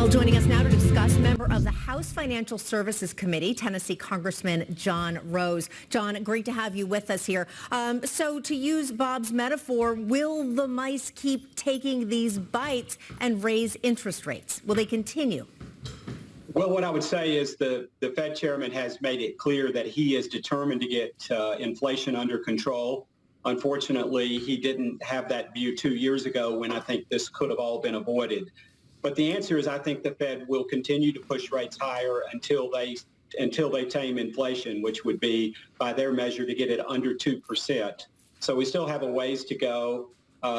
Joining us now to discuss, member of the House Financial Services Committee, Tennessee Congressman John Rose. John, great to have you with us here. So to use Bob's metaphor, will the mice keep taking these bites and raise interest rates? Will they continue? Well, what I would say is the Fed chairman has made it clear that he is determined to get inflation under control. Unfortunately, he didn't have that view 2 years ago when I think this could have all been avoided. But the answer is I think the Fed will continue to push rates higher until they tame inflation, which would be, by their measure, to get it under 2%. So we still have a ways to go.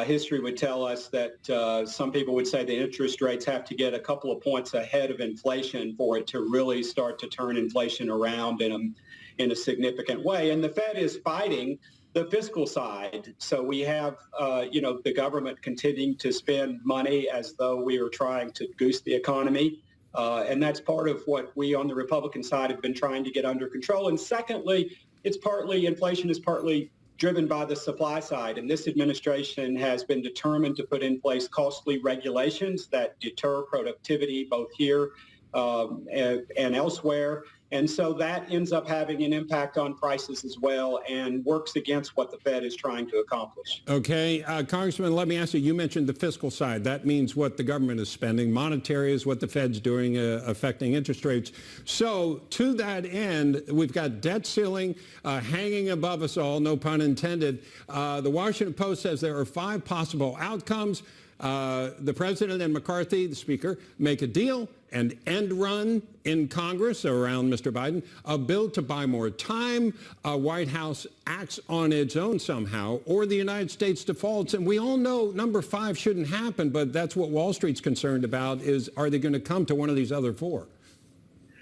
History would tell us that some people would say the interest rates have to get a couple of points ahead of inflation for it to really start to turn inflation around in a significant way. And the Fed is fighting the fiscal side. So we have, the government continuing to spend money as though we are trying to goose the economy. And that's part of what we on the Republican side have been trying to get under control. And secondly, inflation is partly driven by the supply side. And this administration has been determined to put in place costly regulations that deter productivity both here and elsewhere. And so that ends up having an impact on prices as well and works against what the Fed is trying to accomplish. Okay. Congressman, let me ask you, you mentioned the fiscal side. That means what the government is spending. Monetary is what the Fed's doing, affecting interest rates. So to that end, we've got debt ceiling hanging above us all, no pun intended. The Washington Post says there are 5 possible outcomes. The president and McCarthy, the speaker, make a deal, an end run in Congress around Mr. Biden, a bill to buy more time, a White House acts on its own somehow, or the United States defaults. And we all know number 5 shouldn't happen, but that's what Wall Street's concerned about is, are they going to come to one of these other 4?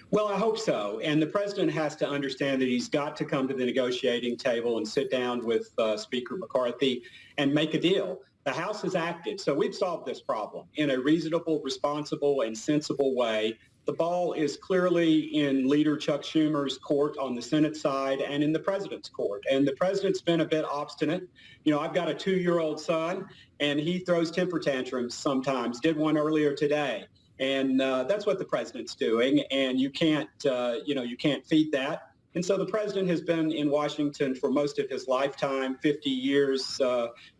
Well, I hope so. And the president has to understand that he's got to come to the negotiating table and sit down with Speaker McCarthy and make a deal. The House has acted, so we've solved this problem in a reasonable, responsible, and sensible way. The ball is clearly in Leader Chuck Schumer's court on the Senate side and in the president's court. And the president's been a bit obstinate. You know, I've got a 2-year-old son, and he throws temper tantrums sometimes, did one earlier today. And that's what the president's doing, and you can't feed that. And so the president has been in Washington for most of his lifetime, 50 years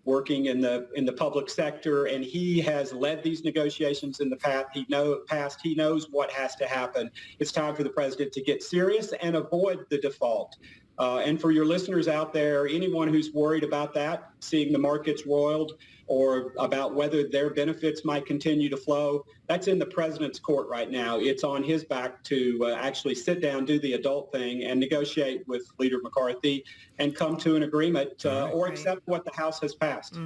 working in the public sector, and he has led these negotiations in the past. He knows what has to happen. It's time for the president to get serious and avoid the default. And for your listeners out there, anyone who's worried about that, seeing the markets roiled, or about whether their benefits might continue to flow, that's in the president's court right now. It's on his back to actually sit down, do the adult thing, and negotiate with Leader McCarthy and come to an agreement or accept what the House has passed.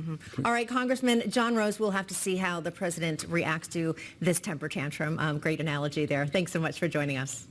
All right, Congressman John Rose, we'll have to see how the president reacts to this temper tantrum. Great analogy there. Thanks so much for joining us.